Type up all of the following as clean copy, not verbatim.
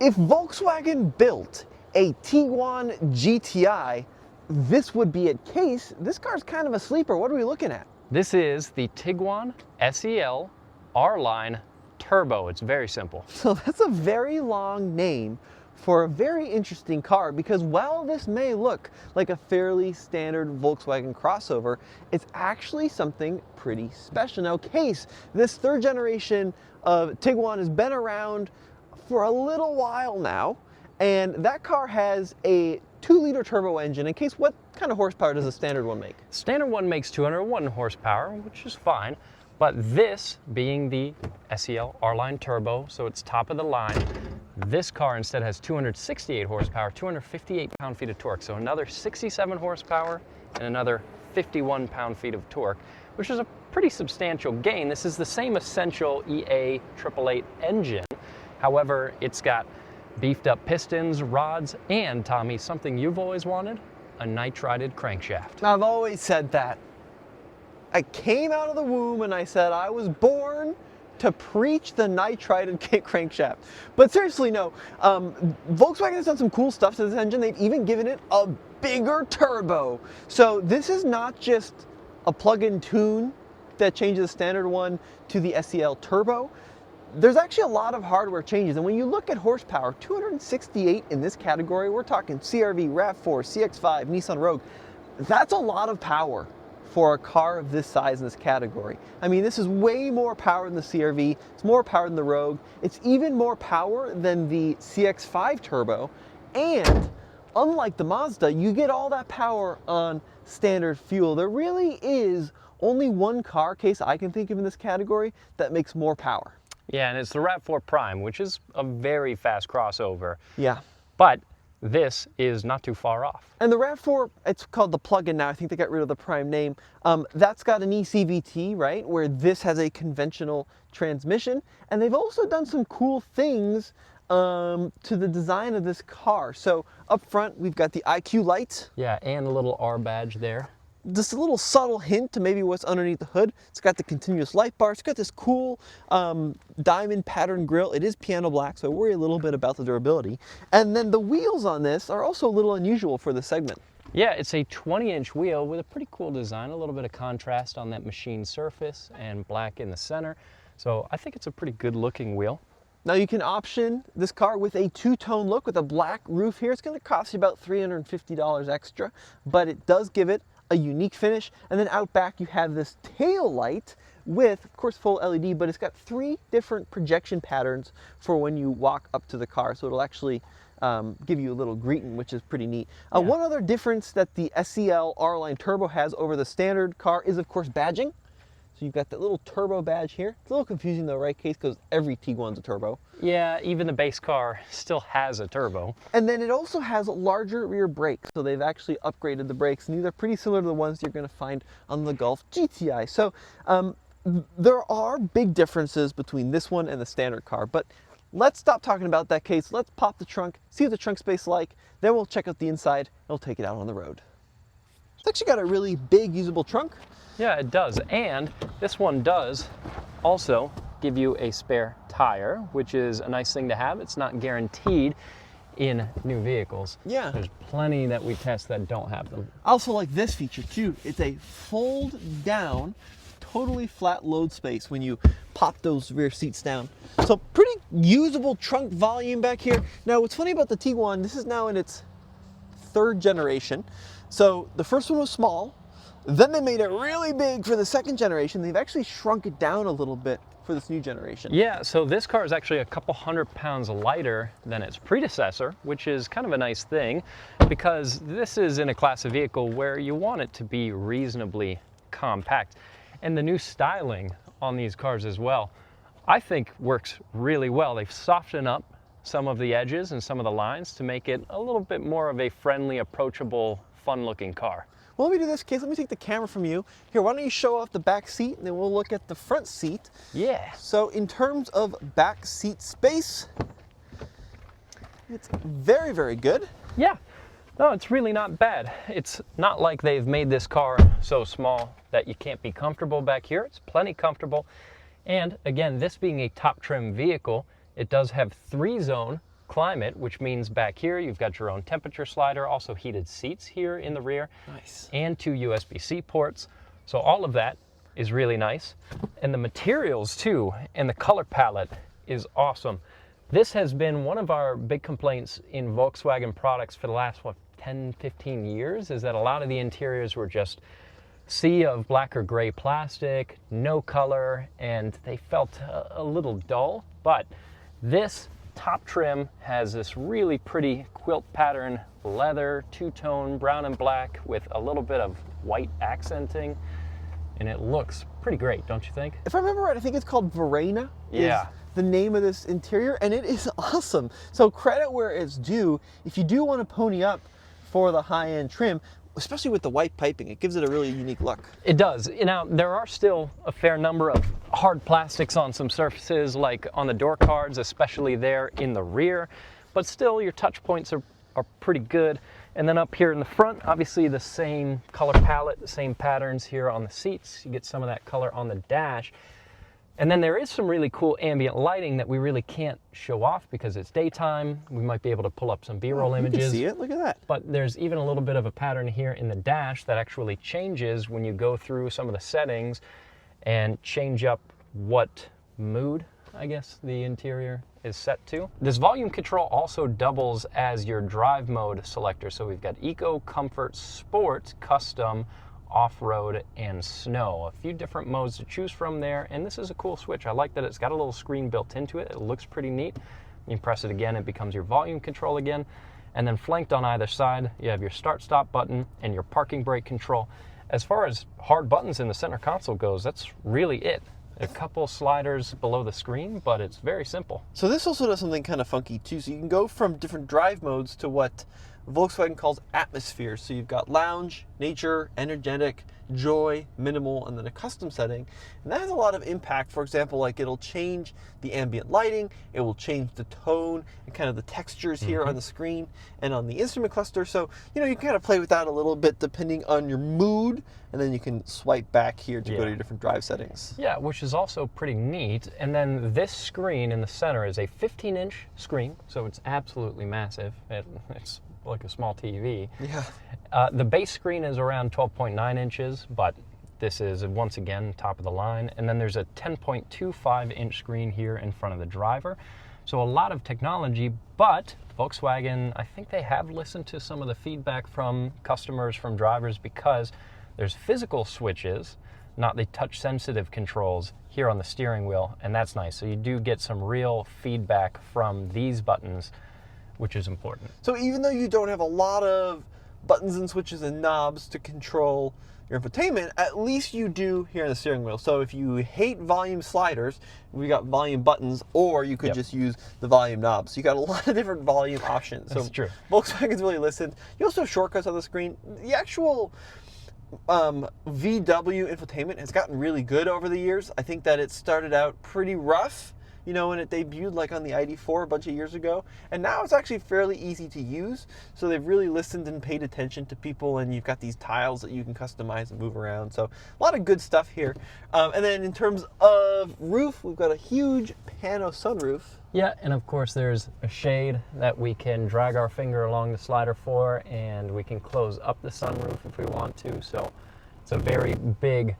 If Volkswagen built a Tiguan GTI, this would be it. Kase, this car's kind of a sleeper. What are we looking at? This is the Tiguan SEL R-Line Turbo. It's very simple. So that's a very long name for a very interesting car, because while this may look like a fairly standard Volkswagen crossover, it's actually something pretty special. Now, Kase, this third generation of Tiguan has been around for a little while now, and that car has a 2-liter turbo engine. In Kase, what kind of horsepower does the standard one make? Standard one makes 201 horsepower, which is fine, but this being the SEL R-Line Turbo, so it's top of the line, this car instead has 268 horsepower, 258 pound-feet of torque, so another 67 horsepower and another 51 pound-feet of torque, which is a pretty substantial gain. This is the same essential EA 888 engine. However, it's got beefed up pistons, rods, and, Tommy, something you've always wanted, a nitrided crankshaft. I've always said that. I came out of the womb and I said I was born to preach the nitrided crankshaft. But seriously, no. Volkswagen has done some cool stuff to this engine. They've even given it a bigger turbo. So this is not just a plug-in tune that changes the standard one to the SEL Turbo. There's actually a lot of hardware changes, and when you look at horsepower, 268 in this category, we're talking CR-V, RAV4, CX-5, Nissan Rogue. That's a lot of power for a car of this size in this category. I mean, this is way more power than the CR-V, it's more power than the Rogue, it's even more power than the CX-5 Turbo, and unlike the Mazda, you get all that power on standard fuel. There really is only one car, Kase, I can think of in this category that makes more power. Yeah, and it's the RAV4 Prime, which is a very fast crossover. Yeah. But this is not too far off. And the RAV4, it's called the plug-in now. I think they got rid of the Prime name. That's got an eCVT, right, where this has a conventional transmission. And they've also done some cool things to the design of this car. So up front, we've got the IQ lights. Yeah, and a little R badge there. Just a little subtle hint to maybe what's underneath the hood. It's got the continuous light bar. It's got this cool diamond pattern grille. It is piano black, so I worry a little bit about the durability. And then the wheels on this are also a little unusual for the segment. Yeah, it's a 20-inch wheel with a pretty cool design, a little bit of contrast on that machined surface and black in the center. So I think it's a pretty good looking wheel. Now you can option this car with a two-tone look with a black roof here. It's going to cost you about $350 extra, but it does give it a unique finish. And then out back you have this tail light with, of course, full LED, but it's got 3 different projection patterns for when you walk up to the car. So it'll actually give you a little greeting, which is pretty neat. Yeah. One other difference that the SEL R-Line Turbo has over the standard car is, of course, badging. So you've got that little turbo badge here. It's a little confusing though, right, Kase? Because every Tiguan's a turbo. Yeah, even the base car still has a turbo. And then it also has larger rear brakes. So they've actually upgraded the brakes, and these are pretty similar to the ones you're going to find on the Golf GTI. So there are big differences between this one and the standard car. But let's stop talking about that, Kase. Let's pop the trunk, see what the trunk space is like. Then we'll check out the inside, and we'll take it out on the road. It's actually got a really big usable trunk. Yeah, it does. And this one does also give you a spare tire, which is a nice thing to have. It's not guaranteed in new vehicles. Yeah. There's plenty that we test that don't have them. I also like this feature too. It's a fold down, totally flat load space when you pop those rear seats down. So pretty usable trunk volume back here. Now what's funny about the Tiguan, this is now in its 3rd generation. So the first one was small, then they made it really big for the 2nd generation. They've actually shrunk it down a little bit for this new generation. Yeah, so this car is actually a couple 100 pounds lighter than its predecessor, which is kind of a nice thing because this is in a class of vehicle where you want it to be reasonably compact. And the new styling on these cars as well, I think works really well. They've softened up some of the edges and some of the lines to make it a little bit more of a friendly, approachable, fun-looking car. Well, let me do this, Kase. Let me take the camera from you. Here, why don't you show off the back seat, and then we'll look at the front seat. Yeah. So in terms of back seat space, it's very, very good. Yeah. No, it's really not bad. It's not like they've made this car so small that you can't be comfortable back here. It's plenty comfortable. And again, this being a top trim vehicle, it does have 3-zone climate, which means back here you've got your own temperature slider, also heated seats here in the rear. Nice. And 2 USB-C ports. So all of that is really nice. And the materials too, and the color palette is awesome. This has been one of our big complaints in Volkswagen products for the last, 10, 15 years, is that a lot of the interiors were just sea of black or gray plastic, no color, and they felt a little dull. But this top trim has this really pretty quilt pattern, leather, two-tone, brown and black with a little bit of white accenting, and it looks pretty great, don't you think? If I remember right, I think it's called Verena. Yeah. Is the name of this interior, and it is awesome. So credit where it's due. If you do want to pony up for the high-end trim, especially with the white piping, it gives it a really unique look. It does. Now, there are still a fair number of hard plastics on some surfaces, like on the door cards, especially there in the rear, but still your touch points are pretty good. And then up here in the front, obviously the same color palette, the same patterns here on the seats. You get some of that color on the dash. And then there is some really cool ambient lighting that we really can't show off because it's daytime. We might be able to pull up some B-roll images. You can see it, look at that. But there's even a little bit of a pattern here in the dash that actually changes when you go through some of the settings and change up what mood, I guess, the interior is set to. This volume control also doubles as your drive mode selector. So we've got Eco, Comfort, Sport, Custom, Off-road, and Snow. A few different modes to choose from there, and this is a cool switch. I like that it's got a little screen built into it. It looks pretty neat. You press it again, it becomes your volume control again. And then flanked on either side, you have your start-stop button and your parking brake control. As far as hard buttons in the center console goes, that's really it. A couple sliders below the screen, but it's very simple. So this also does something kind of funky too. So you can go from different drive modes to what Volkswagen calls atmosphere. So you've got lounge, nature, energetic, joy, minimal, and then a custom setting. And that has a lot of impact. For example, like it'll change the ambient lighting, it will change the tone and kind of the textures here on the screen and on the instrument cluster. So, you can kind of play with that a little bit depending on your mood, and then you can swipe back here to go to your different drive settings. Yeah, which is also pretty neat. And then this screen in the center is a 15-inch screen, so it's absolutely massive. It's like a small TV. Yeah. The base screen is around 12.9 inches, but this is, once again, top of the line. And then there's a 10.25-inch screen here in front of the driver. So a lot of technology, but Volkswagen, I think they have listened to some of the feedback from customers, from drivers, because there's physical switches, not the touch-sensitive controls here on the steering wheel, and that's nice. So you do get some real feedback from these buttons, which is important. So even though you don't have a lot of buttons and switches and knobs to control your infotainment, at least you do here on the steering wheel. So if you hate volume sliders, we got volume buttons, or you could just use the volume knobs. So you got a lot of different volume options. That's so true. Volkswagen's really listened. You also have shortcuts on the screen. The actual VW infotainment has gotten really good over the years. I think that it started out pretty rough, when it debuted like on the ID4 a bunch of years ago. And now it's actually fairly easy to use. So they've really listened and paid attention to people, and you've got these tiles that you can customize and move around. So a lot of good stuff here. And then in terms of roof, we've got a huge pano sunroof. Yeah, and of course there's a shade that we can drag our finger along the slider for, and we can close up the sunroof if we want to. So it's a very big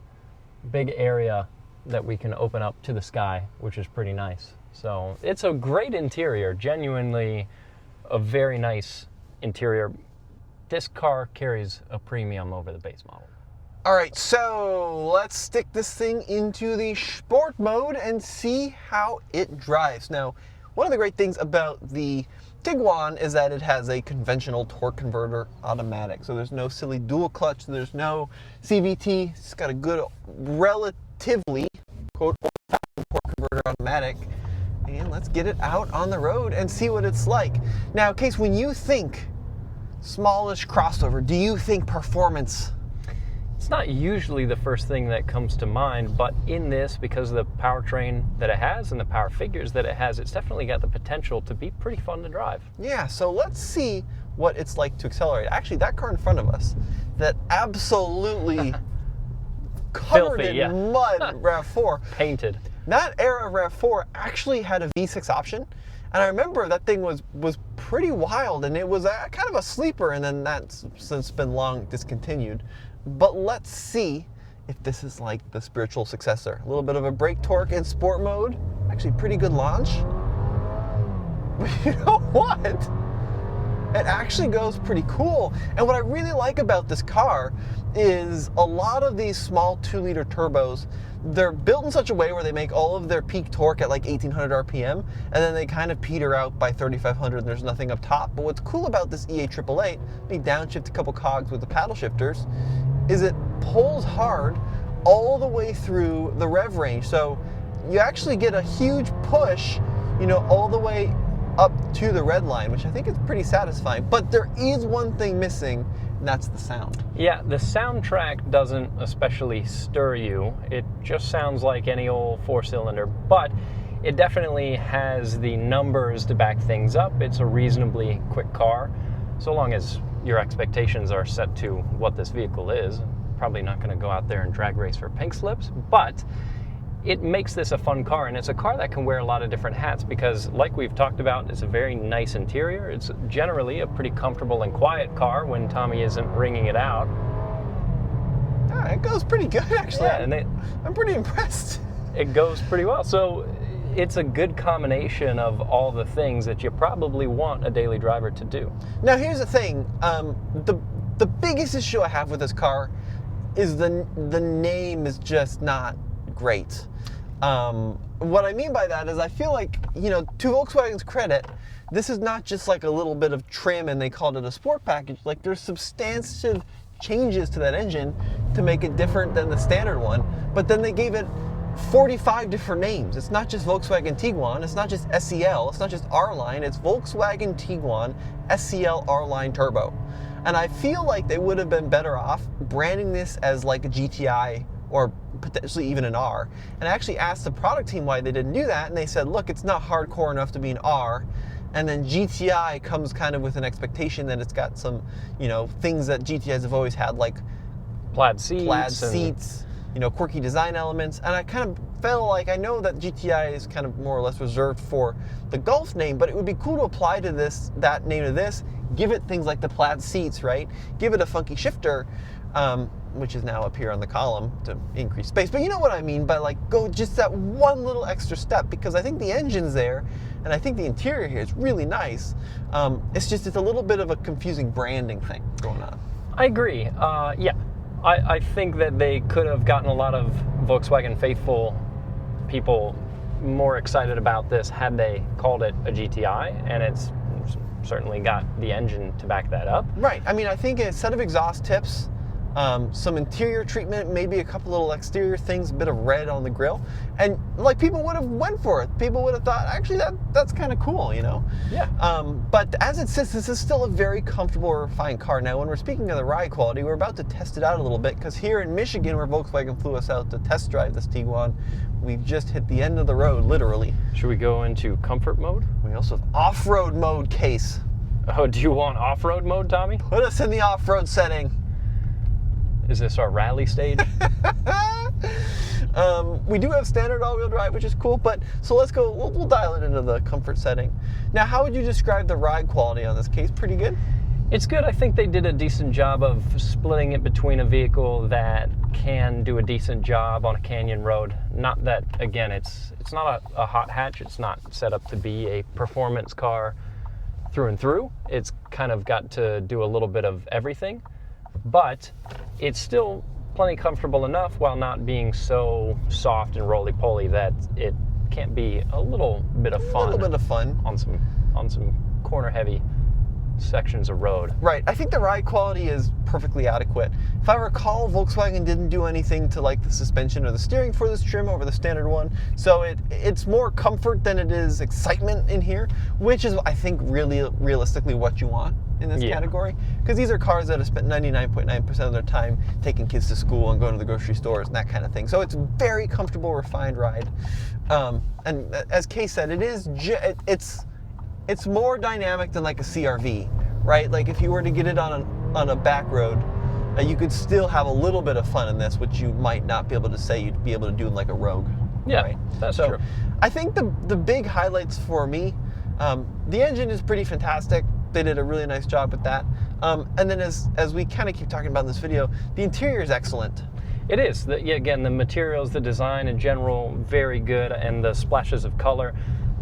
area that we can open up to the sky, which is pretty nice. So it's a great interior, genuinely a very nice interior. This car carries a premium over the base model. All right, so let's stick this thing into the sport mode and see how it drives. Now, one of the great things about the Tiguan is that it has a conventional torque converter automatic. So there's no silly dual clutch, there's no CVT. It's got a good, relatively, quote, old-fashioned torque converter automatic. And let's get it out on the road and see what it's like. Now, Kase, when you think smallish crossover, do you think performance? It's not usually the first thing that comes to mind, but in this, because of the powertrain that it has and the power figures that it has, it's definitely got the potential to be pretty fun to drive. Yeah, so let's see what it's like to accelerate. Actually, that car in front of us, that absolutely covered Filthy, in mud RAV4. Painted. That era of RAV4 actually had a V6 option. And I remember that thing was pretty wild, and it was kind of a sleeper, and then that's since been long discontinued. But let's see if this is like the spiritual successor. A little bit of a brake torque in sport mode. Actually, pretty good launch. But you know what? It actually goes pretty cool. And what I really like about this car is a lot of these small 2-liter turbos, they're built in such a way where they make all of their peak torque at like 1800 RPM, and then they kind of peter out by 3500 and there's nothing up top. But what's cool about this EA888, let me downshift a couple cogs with the paddle shifters, is it pulls hard all the way through the rev range. So you actually get a huge push, you know, all the way up to the red line, which I think is pretty satisfying. But there is one thing missing, and that's the sound. Yeah, the soundtrack doesn't especially stir you. It just sounds like any old 4-cylinder, but it definitely has the numbers to back things up. It's a reasonably quick car, so long as your expectations are set to what this vehicle is. Probably not going to go out there and drag race for pink slips, but it makes this a fun car, and it's a car that can wear a lot of different hats because, like we've talked about, it's a very nice interior. It's generally a pretty comfortable and quiet car when Tommy isn't ringing it out. It goes pretty good, actually. Yeah, and I'm pretty impressed. It goes pretty well. So it's a good combination of all the things that you probably want a daily driver to do. Now, here's the thing. The biggest issue I have with this car is the name is just not great. What I mean by that is I feel like, you know, to Volkswagen's credit, this is not just like a little bit of trim and they called it a sport package. Like, there's substantive changes to that engine to make it different than the standard one, but then they gave it 45 different names. It's not just Volkswagen Tiguan, it's not just SEL, it's not just R-Line, it's Volkswagen Tiguan SEL R-Line Turbo. And I feel like they would have been better off branding this as like a GTI or potentially even an R. And I actually asked the product team why they didn't do that, and they said, look, it's not hardcore enough to be an R, and then GTI comes kind of with an expectation that it's got some, you know, things that GTIs have always had, like plaid seats, you know, quirky design elements. And I kind of felt like, I know that GTI is kind of more or less reserved for the Golf name, but it would be cool to apply to this, that name to this, give it things like the plaid seats, right? Give it a funky shifter, which is now up here on the column to increase space. But you know what I mean by, like, go just that one little extra step, because I think the engine's there, and I think the interior here is really nice. It's a little bit of a confusing branding thing going on. I agree. Yeah, I think that they could have gotten a lot of Volkswagen faithful people more excited about this had they called it a GTI, and it's certainly got the engine to back that up. Right. I mean, I think a set of exhaust tips, some interior treatment, maybe a couple little exterior things, a bit of red on the grille, and like people would have went for it. People would have thought, actually, that's kind of cool, you know? Yeah. But as it sits, this is still a very comfortable, refined car. Now, when we're speaking of the ride quality, we're about to test it out a little bit, because here in Michigan, where Volkswagen flew us out to test drive this Tiguan, we've just hit the end of the road, literally. Should we go into comfort mode? We also have off-road mode, Case. Oh, do you want off-road mode, Tommy? Put us in the off-road setting. Is this our rally stage? We do have standard all-wheel drive, which is cool, but so let's go, we'll dial it into the comfort setting. Now, how would you describe the ride quality on this Case? Pretty good? It's good. I think they did a decent job of splitting it between a vehicle that can do a decent job on a canyon road. Not that, again, it's not a hot hatch. It's not set up to be a performance car through and through. It's kind of got to do a little bit of everything, but it's still plenty comfortable enough while not being so soft and roly-poly that it can't be a little bit of fun. A little bit of fun on some corner-heavy sections of road. Right. I think the ride quality is perfectly adequate. If I recall, Volkswagen didn't do anything to like the suspension or the steering for this trim over the standard one, so it's more comfort than it is excitement in here, which is, I think, really realistically what you want in this category, because these are cars that have spent 99.9% of their time taking kids to school and going to the grocery stores and that kind of thing. So it's a very comfortable, refined ride. And as Kay said, it's more dynamic than like a CR-V, right? Like if you were to get it on a back road, you could still have a little bit of fun in this, which you might not be able to say you'd be able to do in like a Rogue. Yeah, right? that's so true. I think the big highlights for me The engine is pretty fantastic. They did a really nice job with that. And then as we kind of keep talking about in this video, the interior is excellent. It is. Again, the materials, the design in general, very good, and the splashes of color,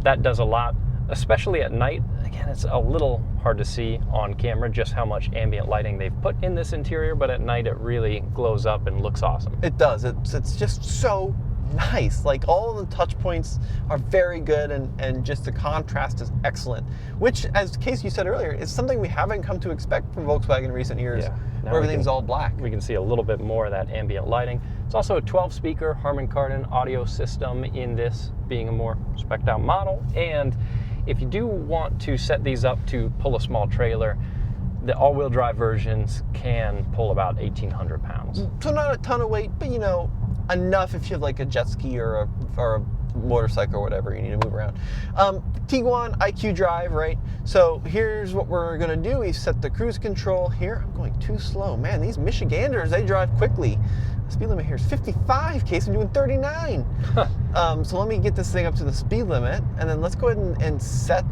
that does a lot, especially at night. Again, it's a little hard to see on camera just how much ambient lighting they've put in this interior, but at night it really glows up and looks awesome. It does. It's just so nice. Like, all the touch points are very good, and just the contrast is excellent, which, as Kase, you said earlier, is something we haven't come to expect from Volkswagen in recent years, where everything's all black. We can see a little bit more of that ambient lighting. It's also a 12-speaker Harman Kardon audio system in this, being a more spec'd out model. And if you do want to set these up to pull a small trailer, the all-wheel drive versions can pull about 1,800 pounds. So not a ton of weight, but enough if you have like a jet ski or a motorcycle or whatever you need to move around. Tiguan IQ Drive, right? So here's what we're gonna do. We set the cruise control here. I'm going too slow. Man, these Michiganders, they drive quickly. The speed limit here is 55, Kase, I'm doing 39. So let me get this thing up to the speed limit, and then let's go ahead and set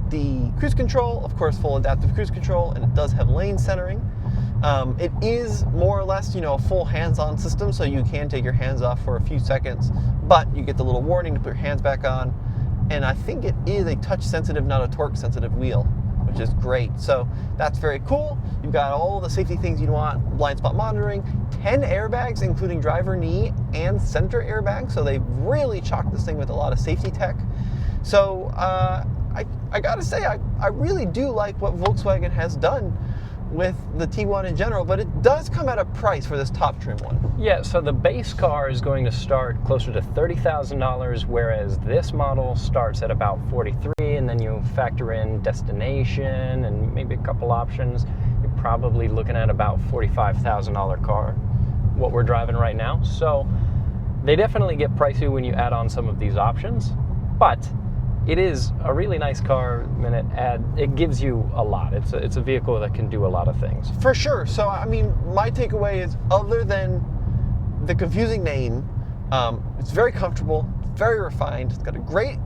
the cruise control. Of course, full adaptive cruise control, and it does have lane centering. It is more or less, a full hands-on system, so you can take your hands off for a few seconds, but you get the little warning to put your hands back on. And I think it is a touch-sensitive, not a torque-sensitive wheel, which is great. So that's very cool. You've got all the safety things you want: blind spot monitoring, 10 airbags, including driver knee and center airbags. So they've really chalked this thing with a lot of safety tech. So I gotta say, I really do like what Volkswagen has done with the Tiguan in general, but it does come at a price for this top trim one. Yeah, so the base car is going to start closer to $30,000, whereas this model starts at about $43,000, and then you factor in destination and maybe a couple options, you're probably looking at about $45,000 car, what we're driving right now. So they definitely get pricey when you add on some of these options, but it is a really nice car, and it gives you a lot. It's a vehicle that can do a lot of things. For sure. So, I mean, my takeaway is, other than the confusing name, it's very comfortable, very refined. It's got a great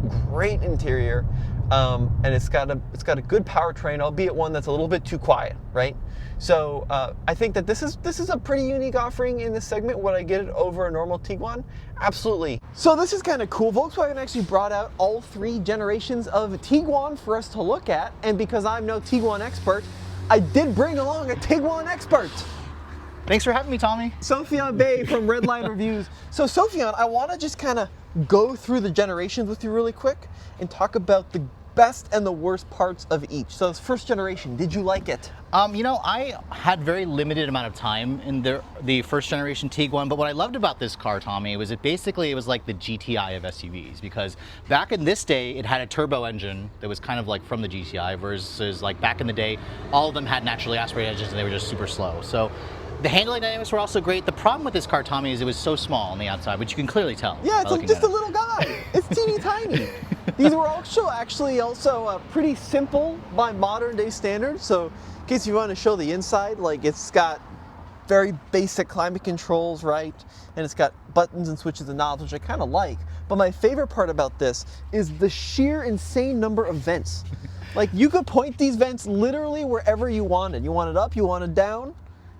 interior, and it's got a good powertrain, albeit one that's a little bit too quiet, right? So I think that this is a pretty unique offering in this segment. Would I get it over a normal Tiguan? Absolutely. So this is kind of cool. Volkswagen actually brought out all 3 generations of Tiguan for us to look at, and because I'm no Tiguan expert, I did bring along a Tiguan expert. Thanks for having me, Tommy. Sofyan Bey from Redline Reviews. So Sofyan, I want to just kind of go through the generations with you really quick and talk about the best and the worst parts of each. So this first generation, did you like it? I had very limited amount of time in the first generation Tiguan, but what I loved about this car, Tommy, was it was like the GTI of SUVs, because back in this day, it had a turbo engine that was kind of like from the GTI, versus like back in the day, all of them had naturally aspirated engines and they were just super slow. So the handling dynamics were also great. The problem with this car, Tommy, is it was so small on the outside, which you can clearly tell. Yeah, it's just a little guy. It's teeny tiny. These were actually also pretty simple by modern day standards. So in case you want to show the inside, like, it's got very basic climate controls, right? And it's got buttons and switches and knobs, which I kind of like. But my favorite part about this is the sheer insane number of vents. Like, you could point these vents literally wherever you wanted. You want it up, you want it down.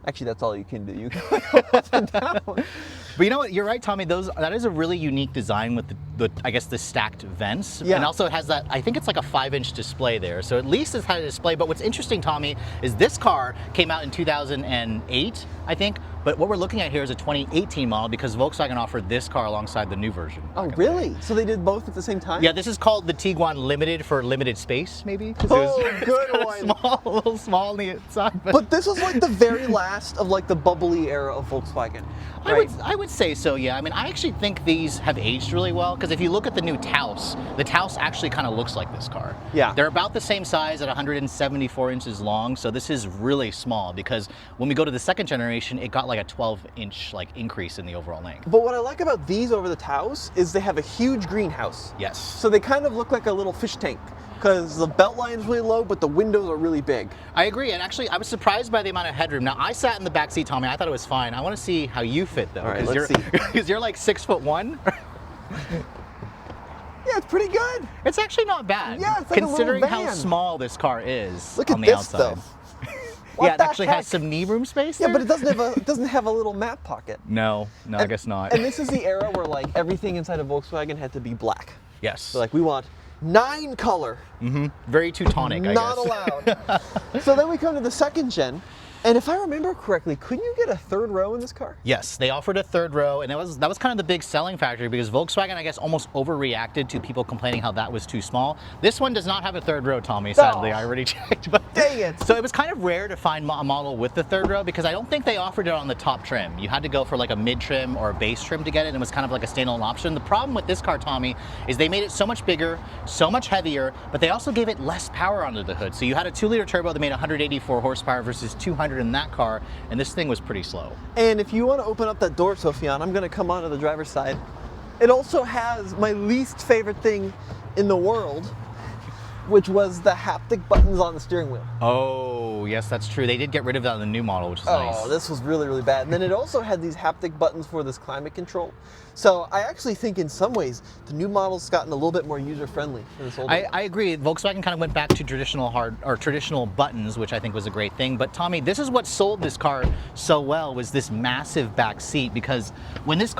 Actually, that's all you can do. You can go up and down. But you know what? You're right, Tommy. That is a really unique design with the I guess the stacked vents. Yeah. And also it has that, I think it's like a 5-inch display there. So at least it's had a display. But what's interesting, Tommy, is this car came out in 2008, I think. But what we're looking at here is a 2018 model, because Volkswagen offered this car alongside the new version. Oh, really? So they did both at the same time? Yeah, this is called the Tiguan Limited for limited space, maybe. Oh, good one. Small, a little small on the inside. But this was like the very last of like the bubbly era of Volkswagen. Right? I would say so, yeah. I mean, I actually think these have aged really well, because if you look at the new Taos, the Taos actually kind of looks like this car. Yeah. They're about the same size at 174 inches long, so this is really small, because when we go to the second generation, it got like a 12-inch increase in the overall length. But what I like about these over the Taos is they have a huge greenhouse. Yes. So they kind of look like a little fish tank, because the belt line is really low, but the windows are really big. I agree, and actually I was surprised by the amount of headroom. Now, I sat in the back seat, Tommy. I thought it was fine. I want to see how you fit, though. All right, let's see. Because you're like 6'1". Yeah, Yeah, it's pretty good. It's actually not bad. Yeah, it's like a considering little how van. small this car is Look on at the this outside. though. Yeah, What it the actually heck? has some knee room space Yeah, there. but it doesn't have a little map pocket. No, I guess not. And this is the era where like everything inside of Volkswagen had to be black. Yes. So like we want 9 color. Very Teutonic, I Not guess. allowed. So then we come to the second gen. And if I remember correctly, couldn't you get a third row in this car? Yes, they offered a third row, and that was kind of the big selling factor because Volkswagen, I guess, almost overreacted to people complaining how that was too small. This one does not have a third row, Tommy, sadly. I already checked. But Dang it. So it was kind of rare to find a model with the third row because I don't think they offered it on the top trim. You had to go for like a mid trim or a base trim to get it, and it was kind of like a standalone option. The problem with this car, Tommy, is they made it so much bigger, so much heavier, but they also gave it less power under the hood. So you had a 2-liter turbo that made 184 horsepower versus 200 in that car, and this thing was pretty slow. And if you want to open up that door, Sophian, I'm going to come onto the driver's side. It also has my least favorite thing in the world, which was the haptic buttons on the steering wheel. Oh, yes, that's true. They did get rid of that in the new model, which is nice. Oh, this was really, really bad. And then it also had these haptic buttons for this climate control. So I actually think in some ways the new model's gotten a little bit more user-friendly than this old one. I agree. Volkswagen kind of went back to traditional buttons, which I think was a great thing. But Tommy, this is what sold this car so well, was this massive back seat, because when this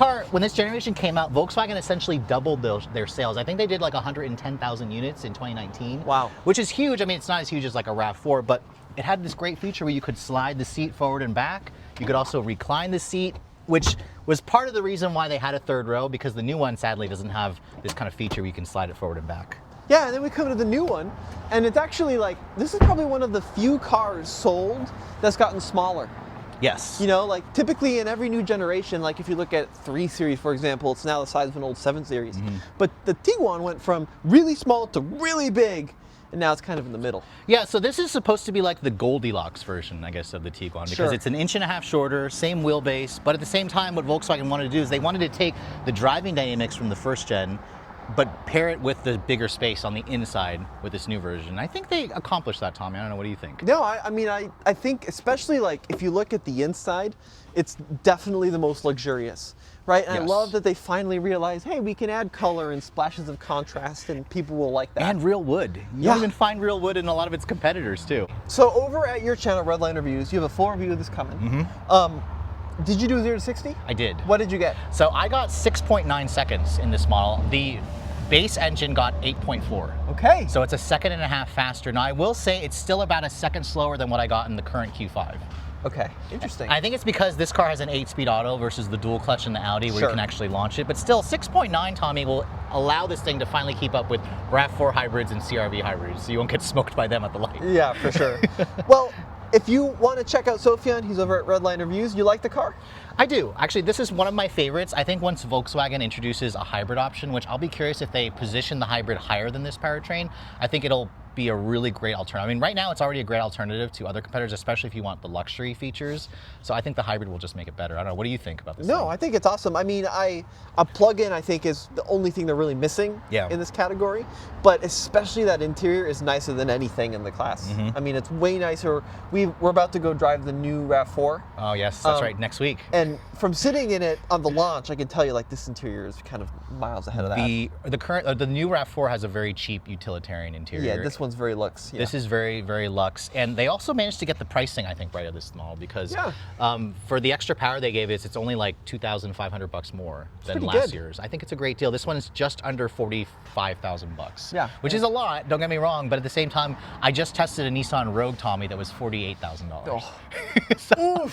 generation came out, Volkswagen essentially doubled their sales. I think they did like 110,000 units in 2019. Wow. Which is huge. I mean, it's not as huge as like a RAV4, but it had this great feature where you could slide the seat forward and back. You could also recline the seat, which was part of the reason why they had a third row, because the new one sadly doesn't have this kind of feature where you can slide it forward and back. Yeah, and then we come to the new one, and it's actually like, this is probably one of the few cars sold that's gotten smaller. Yes. You know, like typically in every new generation, like if you look at 3 Series, for example, it's now the size of an old 7 Series. But the Tiguan went from really small to really big, and now it's kind of in the middle. Yeah, so this is supposed to be like the Goldilocks version, I guess, of the Tiguan, because Sure. it's 1.5 inches shorter, same wheelbase, but at the same time, what Volkswagen wanted to do is they wanted to take the driving dynamics from the first gen, but pair it with the bigger space on the inside with this new version. I think they accomplished that, Tommy. I don't know, what do you think? No, I mean, I think especially like if you look at the inside, it's definitely the most luxurious, right? And I Yes. love that they finally realized, hey, we can add color and splashes of contrast and people will like that. And real wood. You Yeah. don't even find real wood in a lot of its competitors, too. So over at your channel, Redline Reviews, you have a full review of this coming. Did you do 0 to 60? I did. What did you get? So I got 6.9 seconds in this model. The base engine got 8.4. Okay. So it's a 1.5 seconds faster. Now I will say it's still about a second slower than what I got in the current Q5. Okay, interesting. I think it's because this car has an 8-speed auto versus the dual clutch in the Audi where Sure. you can actually launch it. But still, 6.9, Tommy, will allow this thing to finally keep up with RAV4 hybrids and CR-V hybrids, so you won't get smoked by them at the light. Yeah, for sure. Well, if you want to check out Sophian, he's over at Redline Reviews. You like the car? I do. Actually, this is one of my favorites. I think once Volkswagen introduces a hybrid option, which I'll be curious if they position the hybrid higher than this powertrain, I think it'll be a really great alternative. I mean, right now it's already a great alternative to other competitors, especially if you want the luxury features. So I think the hybrid will just make it better. I don't know. What do you think about this No, thing? I think it's awesome. I mean, a plug-in I think is the only thing they're really missing in this category, but especially that interior is nicer than anything in the class. I mean, it's way nicer. We're about to go drive the new RAV4. Oh yes, that's right, next week. And from sitting in it on the launch, I can tell you like this interior is kind of miles ahead of that. The new RAV4 has a very cheap utilitarian interior. Yeah, this one's very luxe. Yeah. This is very, very luxe. And they also managed to get the pricing, I think, right of this model because for the extra power they gave it's only like $2,500 more than pretty last good. year's. I think it's a great deal. This one is just under $45,000. Yeah. Which is a lot, don't get me wrong, but at the same time, I just tested a Nissan Rogue, Tommy, that was $48,000. Oh. So,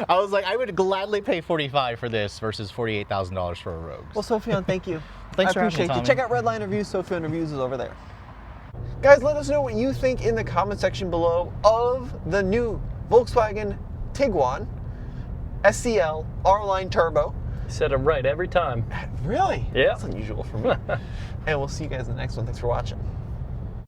I was like, I would gladly pay $45,000 for this versus $48,000 for a Rogue. Well, Sophian, thank you. Thanks I for having me, appreciate you. Tommy. Check out Redline Reviews. Sophian Reviews is over there. Guys, let us know what you think in the comment section below of the new Volkswagen Tiguan SCL R-Line Turbo. Said it right every time. Really? Yeah. That's unusual for me. And we'll see you guys in the next one. Thanks for watching.